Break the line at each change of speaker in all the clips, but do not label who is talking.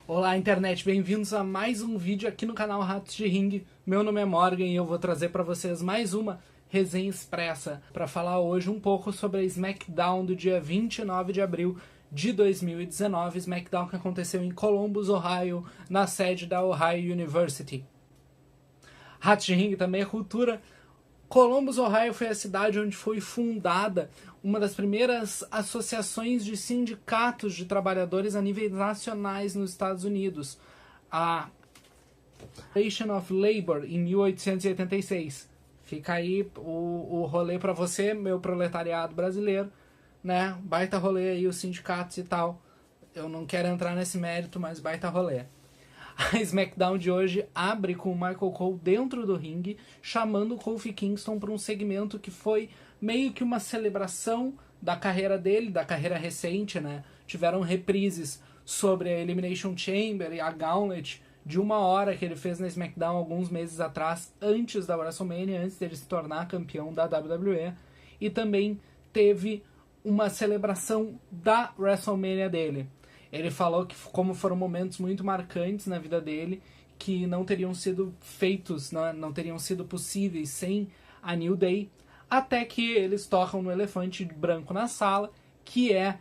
Olá, internet, bem-vindos a mais um vídeo aqui no canal Ratos de Ringue. Meu nome é Morgan e eu vou trazer para vocês mais uma resenha expressa para falar hoje um pouco sobre a SmackDown do dia 29 de abril de 2019, SmackDown que aconteceu em Columbus, Ohio, na sede da Ohio University. Ratos de Ringue também é cultura. Columbus, Ohio foi a cidade onde foi fundada uma das primeiras associações de sindicatos de trabalhadores a níveis nacionais nos Estados Unidos, a Federation of Labor, em 1886. Fica aí o rolê para você, meu proletariado brasileiro, né? Baita rolê aí, os sindicatos e tal. Eu não quero entrar nesse mérito, mas baita rolê. A SmackDown de hoje abre com o Michael Cole dentro do ringue, chamando o Kofi Kingston para um segmento que foi meio que uma celebração da carreira dele, da carreira recente, né? Tiveram reprises sobre a Elimination Chamber e a Gauntlet de 1 hora que ele fez na SmackDown alguns meses atrás, antes da WrestleMania, antes dele se tornar campeão da WWE. E também teve uma celebração da WrestleMania dele. Ele falou que como foram momentos muito marcantes na vida dele, que não teriam sido feitos, não teriam sido possíveis sem a New Day, até que eles tocam no elefante branco na sala, que é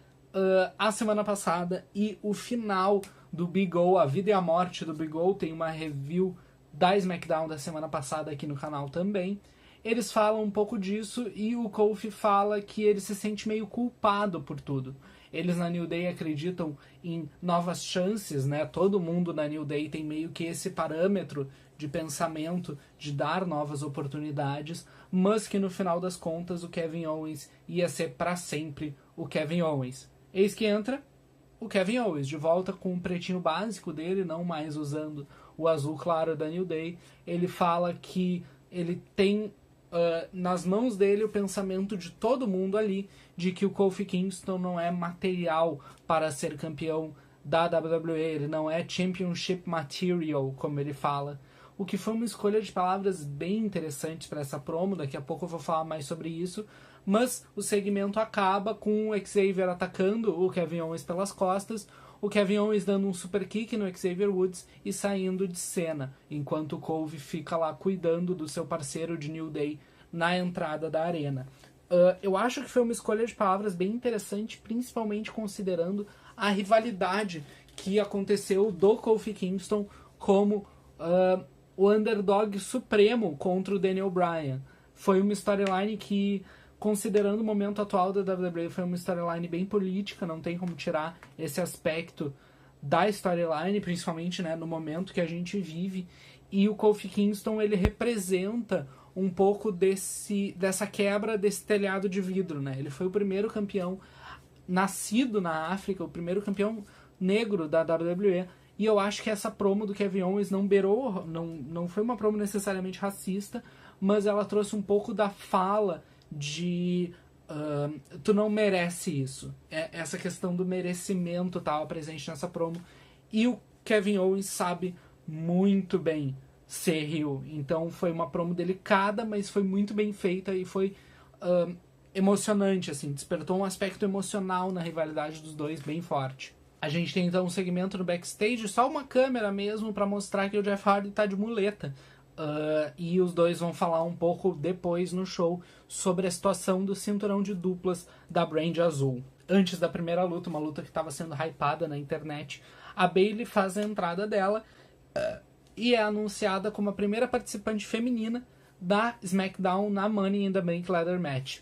a semana passada e o final do Big O, a vida e a morte do Big O. Tem uma review da SmackDown da semana passada aqui no canal também. Eles falam um pouco disso e o Kofi fala que ele se sente meio culpado por tudo. Eles na New Day acreditam em novas chances, né? Todo mundo na New Day tem meio que esse parâmetro de pensamento de dar novas oportunidades, mas que no final das contas o Kevin Owens ia ser para sempre o Kevin Owens. Eis que entra o Kevin Owens, de volta com o pretinho básico dele, não mais usando o azul claro da New Day. Ele fala que ele tem nas mãos dele o pensamento de todo mundo ali, de que o Kofi Kingston não é material para ser campeão da WWE, ele não é championship material, como ele fala. O que foi uma escolha de palavras bem interessantes para essa promo, daqui a pouco eu vou falar mais sobre isso, mas o segmento acaba com o Xavier atacando o Kevin Owens pelas costas, o Kevin Owens dando um super kick no Xavier Woods e saindo de cena, enquanto o Kofi fica lá cuidando do seu parceiro de New Day na entrada da arena. Eu acho que foi uma escolha de palavras bem interessante, principalmente considerando a rivalidade que aconteceu do Kofi Kingston como o underdog supremo contra o Daniel Bryan. Foi uma storyline que, considerando o momento atual da WWE, foi uma storyline bem política, não tem como tirar esse aspecto da storyline, principalmente, né, no momento que a gente vive. E o Kofi Kingston, ele representa um pouco dessa quebra desse telhado de vidro, né? Ele foi o primeiro campeão nascido na África, o primeiro campeão negro da WWE, e eu acho que essa promo do Kevin Owens não foi uma promo necessariamente racista, mas ela trouxe um pouco da fala de tu não merece isso. Essa questão do merecimento estava presente nessa promo, e o Kevin Owens sabe muito bem ser heel. Então foi uma promo delicada, mas foi muito bem feita e foi emocionante, assim, despertou um aspecto emocional na rivalidade dos dois bem forte. A gente tem então um segmento no backstage, só uma câmera mesmo para mostrar que o Jeff Hardy tá de muleta. E os dois vão falar um pouco depois no show sobre a situação do cinturão de duplas da Brand Azul. Antes da primeira luta, uma luta que estava sendo hypada na internet, a Bayley faz a entrada dela e é anunciada como a primeira participante feminina da SmackDown na Money in the Bank Ladder Match.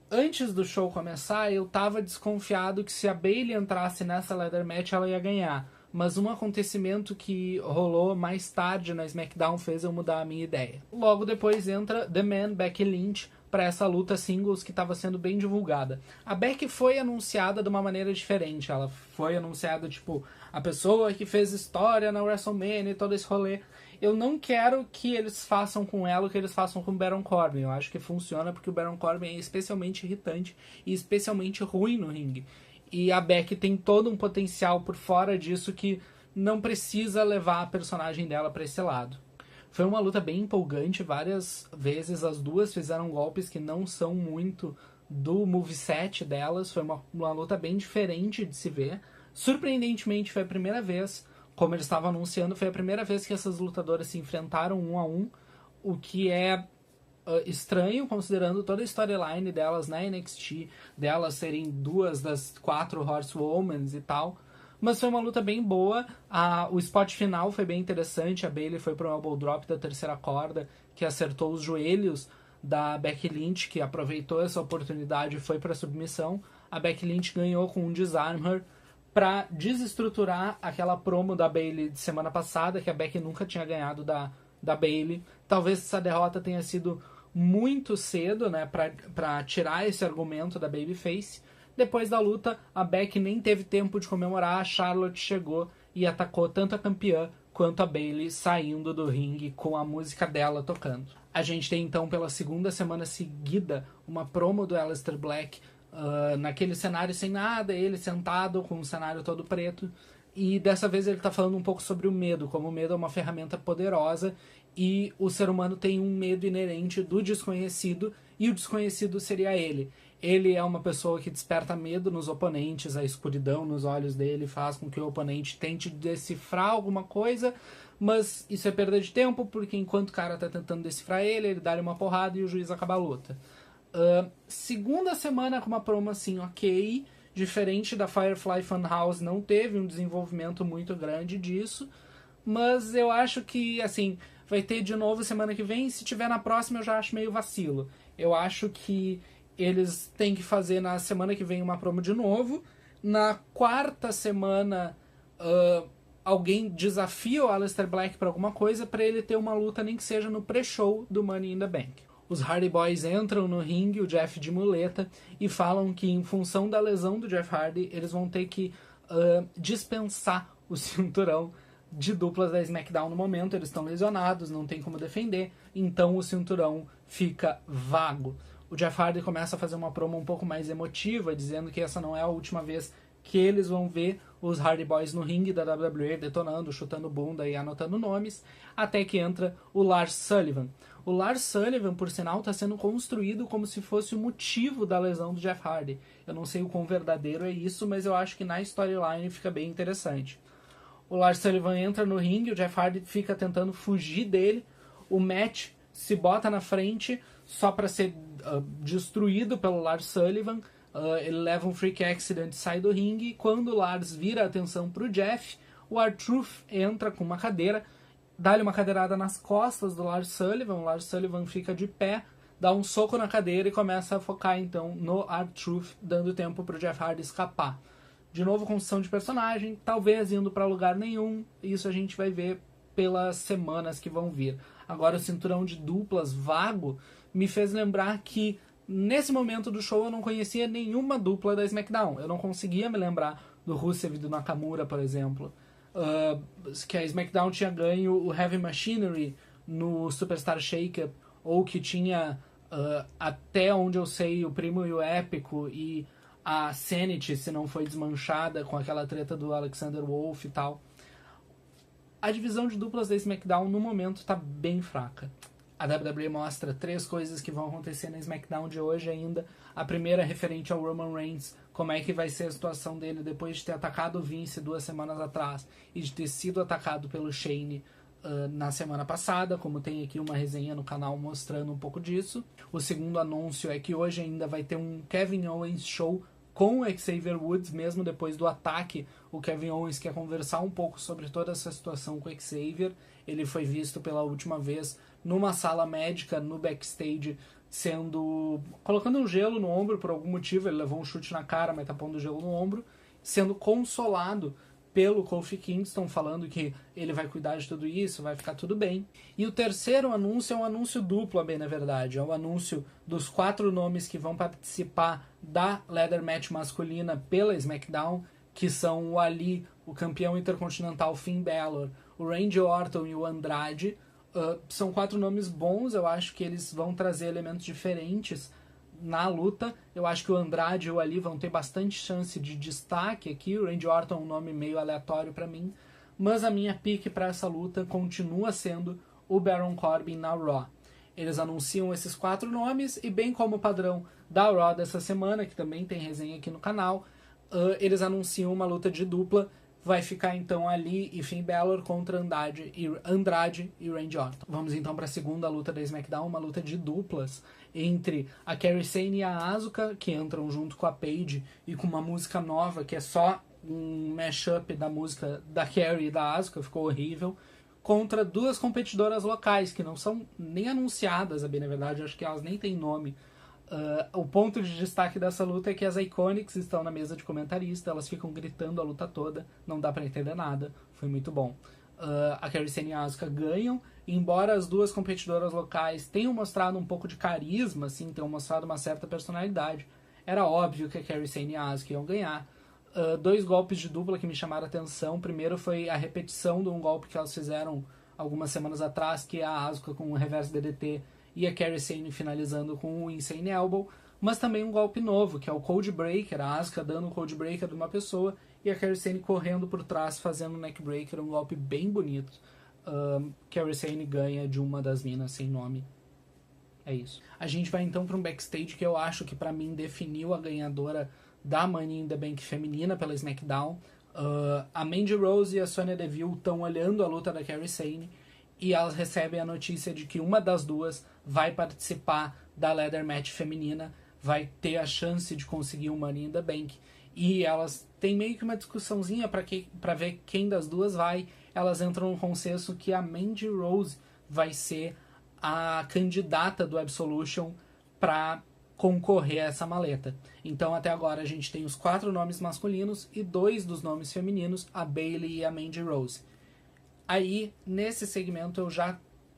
Antes do show começar, eu tava desconfiado que se a Bayley entrasse nessa Ladder Match, ela ia ganhar. Mas um acontecimento que rolou mais tarde na SmackDown fez eu mudar a minha ideia. Logo depois entra The Man, Becky Lynch, para essa luta singles que estava sendo bem divulgada. A Becky foi anunciada de uma maneira diferente. Ela foi anunciada, tipo, a pessoa que fez história na WrestleMania e todo esse rolê. Eu não quero que eles façam com ela o que eles façam com o Baron Corbin. Eu acho que funciona porque o Baron Corbin é especialmente irritante e especialmente ruim no ringue. E a Becky tem todo um potencial por fora disso que não precisa levar a personagem dela para esse lado. Foi uma luta bem empolgante, várias vezes as duas fizeram golpes que não são muito do moveset delas, foi uma luta bem diferente de se ver. Surpreendentemente foi a primeira vez como eles estavam anunciando, foi a primeira vez que essas lutadoras se enfrentaram 1 a 1, o que é estranho, considerando toda a storyline delas na NXT, delas serem 2 das 4 Horsewomen e tal. Mas foi uma luta bem boa. O spot final foi bem interessante. A Bayley foi pro elbow drop da terceira corda, que acertou os joelhos da Becky Lynch, que aproveitou essa oportunidade e foi pra submissão. A Becky Lynch ganhou com um Disarm Her pra desestruturar aquela promo da Bayley de semana passada, que a Becky nunca tinha ganhado da Bayley. Talvez essa derrota tenha sido muito cedo, né, pra tirar esse argumento da Babyface. Depois da luta, a Becky nem teve tempo de comemorar, a Charlotte chegou e atacou tanto a campeã quanto a Bayley saindo do ringue com a música dela tocando. A gente tem então pela segunda semana seguida uma promo do Aleister Black naquele cenário sem nada, ele sentado com o cenário todo preto, e dessa vez ele está falando um pouco sobre o medo, como o medo é uma ferramenta poderosa e o ser humano tem um medo inerente do desconhecido, e o desconhecido seria ele. Ele é uma pessoa que desperta medo nos oponentes, a escuridão nos olhos dele faz com que o oponente tente decifrar alguma coisa, mas isso é perda de tempo, porque enquanto o cara tá tentando decifrar ele dá-lhe uma porrada e o juiz acaba a luta. Segunda semana com uma promo assim, ok, diferente da Firefly Funhouse, não teve um desenvolvimento muito grande disso, mas eu acho que, assim, vai ter de novo semana que vem, se tiver na próxima eu já acho meio vacilo. Eu acho que eles têm que fazer na semana que vem uma promo de novo. Na quarta semana, alguém desafia o Aleister Black para alguma coisa para ele ter uma luta, nem que seja no pré-show do Money in the Bank. Os Hardy Boys entram no ringue, o Jeff de muleta, e falam que em função da lesão do Jeff Hardy, eles vão ter que dispensar o cinturão de duplas da SmackDown no momento. Eles estão lesionados, não tem como defender, então o cinturão fica vago. O Jeff Hardy começa a fazer uma promo um pouco mais emotiva, dizendo que essa não é a última vez que eles vão ver os Hardy Boys no ringue da WWE detonando, chutando bunda e anotando nomes, até que entra o Lars Sullivan. O Lars Sullivan, por sinal, está sendo construído como se fosse o motivo da lesão do Jeff Hardy. Eu não sei o quão verdadeiro é isso, mas eu acho que na storyline fica bem interessante. O Lars Sullivan entra no ringue, o Jeff Hardy fica tentando fugir dele, o Matt se bota na frente só para ser destruído pelo Lars Sullivan. Ele leva um freak accident e sai do ringue, e quando o Lars vira a atenção pro Jeff, o R-Truth entra com uma cadeira, dá-lhe uma cadeirada nas costas do Lars Sullivan. O Lars Sullivan fica de pé, dá um soco na cadeira e começa a focar então no R-Truth, dando tempo pro Jeff Hardy escapar. De novo, construção de personagem, talvez indo para lugar nenhum, isso a gente vai ver pelas semanas que vão vir. Agora, o cinturão de duplas vago me fez lembrar que nesse momento do show eu não conhecia nenhuma dupla da SmackDown. Eu não conseguia me lembrar do Rusev e do Nakamura, por exemplo. Que a SmackDown tinha ganho o Heavy Machinery no Superstar Shake-Up, ou que tinha, até onde eu sei, o Primo e o Épico, e a Sanity, se não foi desmanchada com aquela treta do Alexander Wolf e tal. A divisão de duplas da SmackDown no momento está bem fraca. A WWE mostra 3 coisas que vão acontecer na SmackDown de hoje ainda. A primeira é referente ao Roman Reigns, como é que vai ser a situação dele depois de ter atacado o Vince 2 semanas atrás e de ter sido atacado pelo Shane na semana passada, como tem aqui uma resenha no canal mostrando um pouco disso. O segundo anúncio é que hoje ainda vai ter um Kevin Owens show com o Xavier Woods, mesmo depois do ataque. O Kevin Owens quer conversar um pouco sobre toda essa situação com o Xavier. Ele foi visto pela última vez numa sala médica, no backstage, colocando um gelo no ombro por algum motivo. Ele levou um chute na cara, mas tá pondo gelo no ombro, sendo consolado pelo Kofi Kingston, falando que ele vai cuidar de tudo isso, vai ficar tudo bem. E o terceiro anúncio é um anúncio duplo, bem na verdade. É o anúncio dos 4 nomes que vão participar da Ladder Match masculina pela SmackDown, que são o Ali, o campeão intercontinental Finn Balor, o Randy Orton e o Andrade. São 4 nomes bons, eu acho que eles vão trazer elementos diferentes na luta. Eu acho que o Andrade e o Ali vão ter bastante chance de destaque aqui. O Randy Orton é um nome meio aleatório pra mim, mas a minha pick para essa luta continua sendo o Baron Corbin na Raw. Eles anunciam esses 4 nomes e, bem como o padrão da Raw dessa semana, que também tem resenha aqui no canal, eles anunciam uma luta de dupla vai ficar então ali e Finn Balor contra Andrade e Randy Orton. Vamos então para a segunda luta da SmackDown, uma luta de duplas entre a Kairi Sane e a Asuka, que entram junto com a Paige e com uma música nova que é só um mashup da música da Kairi e da Asuka, ficou horrível, contra duas competidoras locais que não são nem anunciadas, a bem na verdade, acho que elas nem têm nome. O ponto de destaque dessa luta é que as Iconics estão na mesa de comentarista, elas ficam gritando a luta toda, não dá pra entender nada, foi muito bom. A Kairi Sane e a Asuka ganham, embora as duas competidoras locais tenham mostrado um pouco de carisma, assim, tenham mostrado uma certa personalidade, era óbvio que a Kairi Sane e a Asuka iam ganhar. Dois golpes de dupla que me chamaram a atenção. Primeiro foi a repetição de um golpe que elas fizeram algumas semanas atrás, que é a Asuka com o reverse DDT e a Kairi Sane finalizando com o Insane Elbow, mas também um golpe novo, que é o Code Breaker, a Asuka dando o Code Breaker de uma pessoa e a Kairi Sane correndo por trás fazendo o Neck Breaker, um golpe bem bonito. Kairi Sane ganha de uma das minas sem nome. É isso. A gente vai então para um backstage que eu acho que pra mim definiu a ganhadora da Money in the Bank feminina pela SmackDown. A Mandy Rose e a Sonya Deville estão olhando a luta da Kairi Sane e elas recebem a notícia de que uma das duas vai participar da Ladder Match feminina, vai ter a chance de conseguir o Money in the Bank. E elas têm meio que uma discussãozinha para ver quem das duas vai. Elas entram no consenso que a Mandy Rose vai ser a candidata do Absolution para concorrer a essa maleta. Então até agora a gente tem os 4 nomes masculinos e 2 dos nomes femininos, a Bayley e a Mandy Rose. Aí, nesse segmento, eu já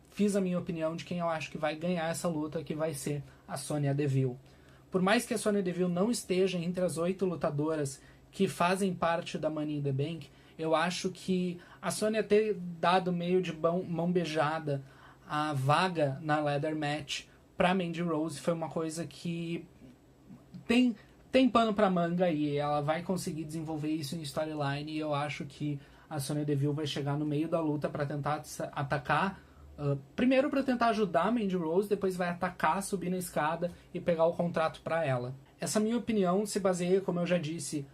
fiz a minha opinião de quem eu acho que vai ganhar essa luta, que vai ser a Sonya Deville. Por mais que a Sonya Deville não esteja entre as 8 lutadoras que fazem parte da Money in the Bank, eu acho que a Sonya ter dado meio de mão beijada a vaga na Ladder Match pra Mandy Rose foi uma coisa que tem pano pra manga e ela vai conseguir desenvolver isso em storyline, e eu acho que a Sonya Deville vai chegar no meio da luta para tentar atacar, primeiro para tentar ajudar a Mandy Rose, depois vai atacar, subir na escada e pegar o contrato para ela. Essa minha opinião se baseia, como eu já disse,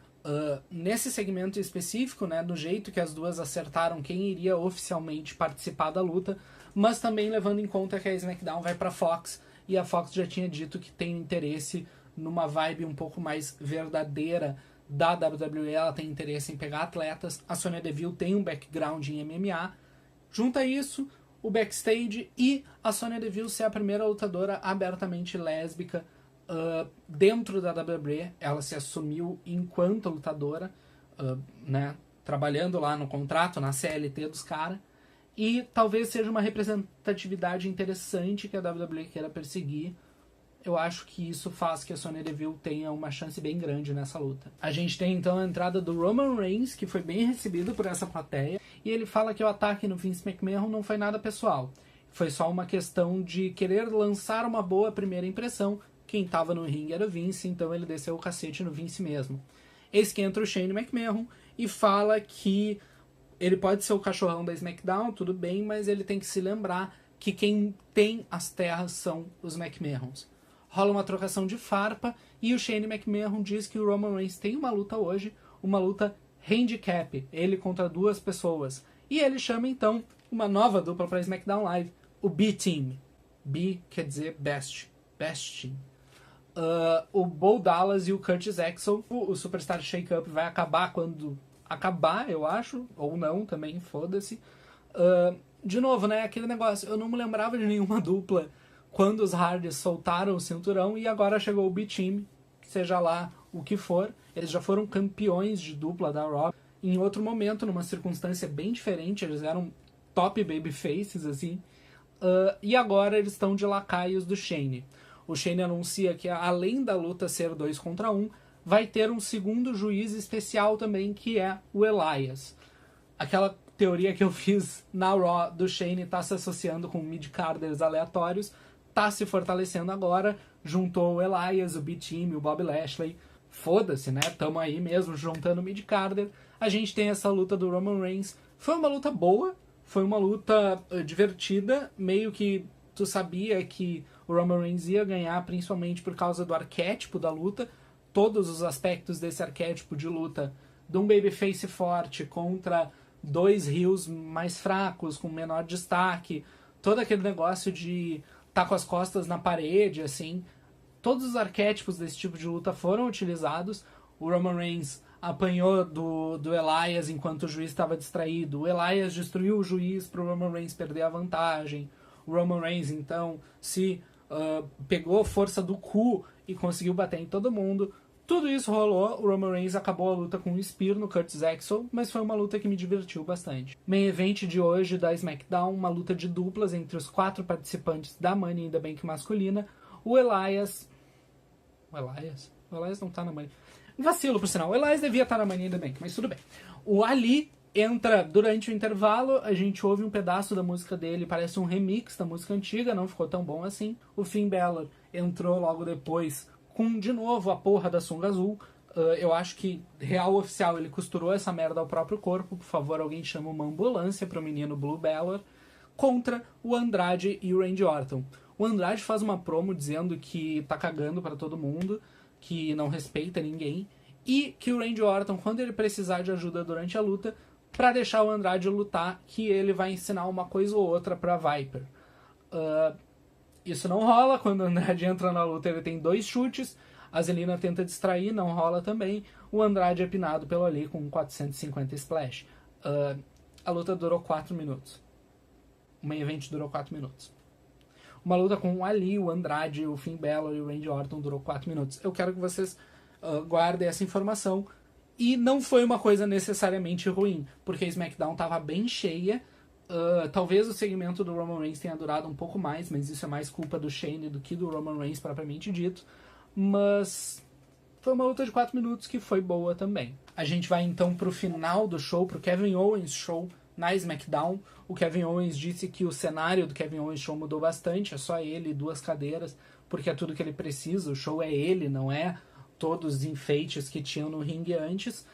nesse segmento específico, né, do jeito que as duas acertaram quem iria oficialmente participar da luta, mas também levando em conta que a SmackDown vai para Fox, e a Fox já tinha dito que tem interesse numa vibe um pouco mais verdadeira da WWE, ela tem interesse em pegar atletas, a Sonya Deville tem um background em MMA, junta isso, o backstage e a Sonya Deville ser a primeira lutadora abertamente lésbica dentro da WWE, ela se assumiu enquanto lutadora, né, trabalhando lá no contrato, na CLT dos caras, e talvez seja uma representatividade interessante que a WWE queira perseguir. Eu acho que isso faz que a Sonya Deville tenha uma chance bem grande nessa luta. A gente tem então a entrada do Roman Reigns, que foi bem recebido por essa plateia, e ele fala que o ataque no Vince McMahon não foi nada pessoal. Foi só uma questão de querer lançar uma boa primeira impressão. Quem estava no ringue era o Vince, então ele desceu o cacete no Vince mesmo. Eis que entra o Shane McMahon e fala que ele pode ser o cachorrão da SmackDown, tudo bem, mas ele tem que se lembrar que quem tem as terras são os McMahons. Rola uma trocação de farpa e o Shane McMahon diz que o Roman Reigns tem uma luta hoje, uma luta handicap, ele contra 2 pessoas. E ele chama então uma nova dupla para SmackDown Live, o B-Team. B quer dizer best, best team. O Bo Dallas e o Curtis Axel, o Superstar Shake-Up vai acabar quando acabar, eu acho, ou não também, foda-se. De novo, né, aquele negócio, eu não me lembrava de nenhuma dupla quando os Hardys soltaram o cinturão, e agora chegou o B-Team, seja lá o que for. Eles já foram campeões de dupla da Raw em outro momento, numa circunstância bem diferente, eles eram top babyfaces, assim, e agora eles estão de lacaios do Shane. O Shane anuncia que, além da luta ser 2 contra 1, vai ter um segundo juiz especial também, que é o Elias. Aquela teoria que eu fiz na Raw do Shane tá se associando com mid-carders aleatórios, tá se fortalecendo agora, juntou o Elias, o B-Team, o Bobby Lashley, foda-se, né, tamo aí mesmo juntando o mid-carder. A gente tem essa luta do Roman Reigns, foi uma luta boa, foi uma luta divertida, meio que tu sabia que o Roman Reigns ia ganhar, principalmente por causa do arquétipo da luta. Todos os aspectos desse arquétipo de luta de um babyface forte contra dois heels mais fracos, com menor destaque, todo aquele negócio de tá com as costas na parede, assim. Todos os arquétipos desse tipo de luta foram utilizados. O Roman Reigns apanhou do Elias enquanto o juiz estava distraído. O Elias destruiu o juiz para o Roman Reigns perder a vantagem. O Roman Reigns, então, se pegou força do cu e conseguiu bater em todo mundo. Tudo isso rolou, o Roman Reigns acabou a luta com um Spear no Curtis Axel, mas foi uma luta que me divertiu bastante. Main event de hoje da SmackDown, uma luta de duplas entre os 4 participantes da Money in the Bank masculina. O Elias não tá na Money. Vacilo, por sinal. O Elias devia estar na Money in the Bank, mas tudo bem. O Ali entra durante o intervalo, a gente ouve um pedaço da música dele, parece um remix da música antiga, não ficou tão bom assim. O Finn Balor entrou logo depois com, de novo, a porra da sunga azul. Eu acho que, real oficial, ele costurou essa merda ao próprio corpo. Por favor, alguém chama uma ambulância pro menino Blue Balor. Contra o Andrade e o Randy Orton. O Andrade faz uma promo dizendo que tá cagando pra todo mundo, que não respeita ninguém, e que o Randy Orton, quando ele precisar de ajuda durante a luta, pra deixar o Andrade lutar, que ele vai ensinar uma coisa ou outra pra Viper. Isso não rola. Quando o Andrade entra na luta, ele tem 2 chutes. A Zelina tenta distrair, não rola também. O Andrade é pinado pelo Ali com 450 splash. A luta durou 4 minutos. O main event durou 4 minutos. Uma luta com o Ali, o Andrade, o Finn Balor e o Randy Orton durou 4 minutos. Eu quero que vocês guardem essa informação. E não foi uma coisa necessariamente ruim, porque a SmackDown estava bem cheia. Talvez o segmento do Roman Reigns tenha durado um pouco mais, mas isso é mais culpa do Shane do que do Roman Reigns propriamente dito. Mas foi uma luta de 4 minutos que foi boa também. A gente vai então pro final do show, pro Kevin Owens Show na SmackDown. O Kevin Owens disse que o cenário do Kevin Owens Show mudou bastante, é só ele e 2 cadeiras, porque é tudo que ele precisa, o show é ele, não é todos os enfeites que tinham no ringue antes.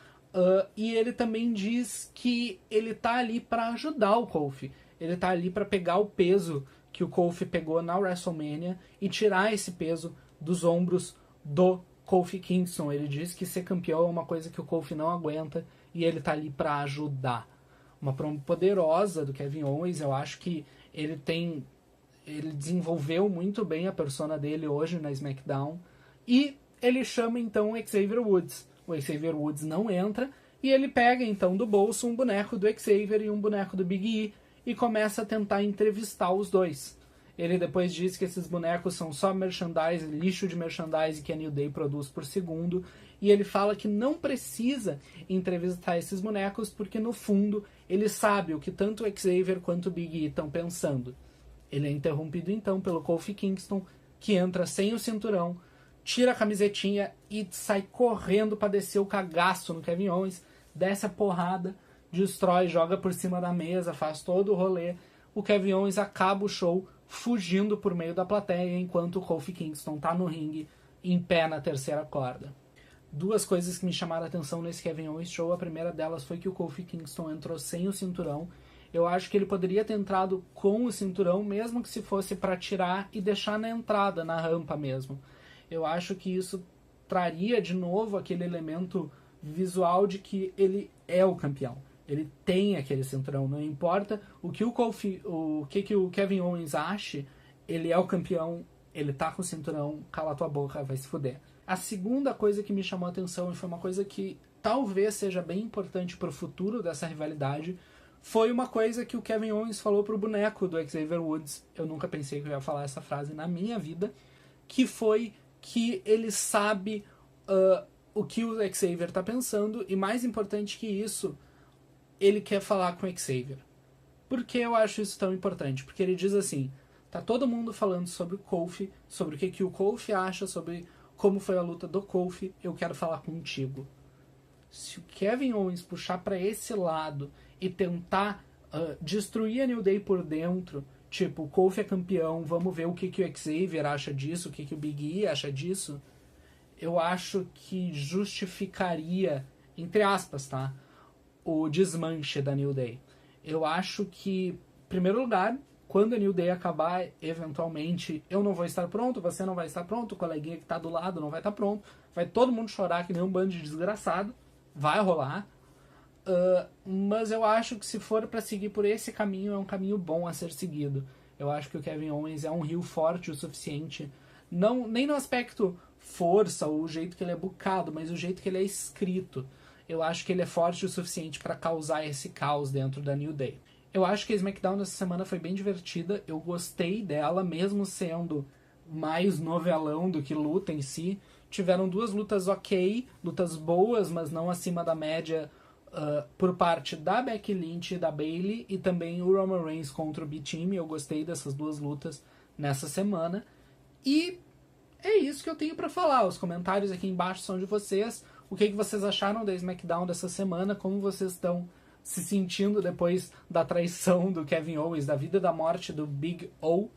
E ele também diz que ele tá ali para ajudar o Kofi. Ele tá ali para pegar o peso que o Kofi pegou na WrestleMania e tirar esse peso dos ombros do Kofi Kingston. Ele diz que ser campeão é uma coisa que o Kofi não aguenta e ele tá ali para ajudar. Uma promo poderosa do Kevin Owens. Eu acho que ele desenvolveu muito bem a persona dele hoje na SmackDown. E ele chama então o Xavier Woods. O Xavier Woods não entra e ele pega então do bolso um boneco do Xavier e um boneco do Big E e começa a tentar entrevistar os dois. Ele depois diz que esses bonecos são só merchandise, lixo de merchandise que a New Day produz por segundo, e ele fala que não precisa entrevistar esses bonecos porque no fundo ele sabe o que tanto o Xavier quanto o Big E estão pensando. Ele é interrompido então pelo Kofi Kingston, que entra sem o cinturão, tira a camisetinha e sai correndo para descer o cagaço no Kevin Owens, desce a porrada, destrói, joga por cima da mesa, faz todo o rolê. O Kevin Owens acaba o show fugindo por meio da plateia, enquanto o Kofi Kingston tá no ringue, em pé na terceira corda. 2 coisas que me chamaram a atenção nesse Kevin Owens show. A primeira delas foi que o Kofi Kingston entrou sem o cinturão. Eu acho que ele poderia ter entrado com o cinturão, mesmo que se fosse para tirar e deixar na entrada, na rampa mesmo. Eu acho que isso traria de novo aquele elemento visual de que ele é o campeão. Ele tem aquele cinturão, não importa o que o Kevin Owens ache, ele é o campeão, ele tá com o cinturão, cala tua boca, vai se fuder. A segunda coisa que me chamou a atenção, e foi uma coisa que talvez seja bem importante pro futuro dessa rivalidade, foi uma coisa que o Kevin Owens falou pro boneco do Xavier Woods. Eu nunca pensei que eu ia falar essa frase na minha vida, que foi que ele sabe o que o Xavier tá pensando, e mais importante que isso, ele quer falar com o Xavier. Por que eu acho isso tão importante? Porque ele diz assim, tá todo mundo falando sobre o Kofi, sobre o que o Kofi acha, sobre como foi a luta do Kofi, eu quero falar contigo. Se o Kevin Owens puxar pra esse lado e tentar destruir a New Day por dentro, tipo, o Kofi é campeão, vamos ver o que o Xavier acha disso, o que o Big E acha disso, eu acho que justificaria, entre aspas, tá, o desmanche da New Day. Eu acho que, em primeiro lugar, quando a New Day acabar, eventualmente, eu não vou estar pronto, você não vai estar pronto, o coleguinha que tá do lado não vai estar pronto, vai todo mundo chorar que nem um bando de desgraçado, vai rolar, mas eu acho que se for pra seguir por esse caminho, é um caminho bom a ser seguido. Eu acho que o Kevin Owens é um heel forte o suficiente, não, nem no aspecto força, ou o jeito que ele é bookado, mas o jeito que ele é escrito. Eu acho que ele é forte o suficiente pra causar esse caos dentro da New Day. Eu acho que a SmackDown dessa semana foi bem divertida, eu gostei dela, mesmo sendo mais novelão do que luta em si. Tiveram 2 lutas ok, lutas boas, mas não acima da média, por parte da Becky Lynch e da Bayley, e também o Roman Reigns contra o B-Team. Eu gostei dessas 2 lutas nessa semana. E é isso que eu tenho pra falar. Os comentários aqui embaixo são de vocês. O que vocês acharam da SmackDown dessa semana? Como vocês estão se sentindo depois da traição do Kevin Owens, da vida e da morte do Big O?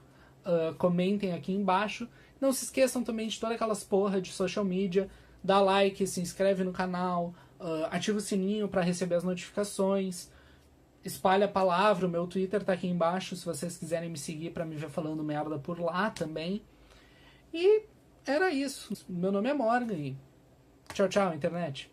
Comentem aqui embaixo. Não se esqueçam também de todas aquelas porra de social media. Dá like, se inscreve no canal, ativa o sininho para receber as notificações. Espalha a palavra, o meu Twitter tá aqui embaixo se vocês quiserem me seguir para me ver falando merda por lá também. E era isso. Meu nome é Morgan e tchau, tchau, internet.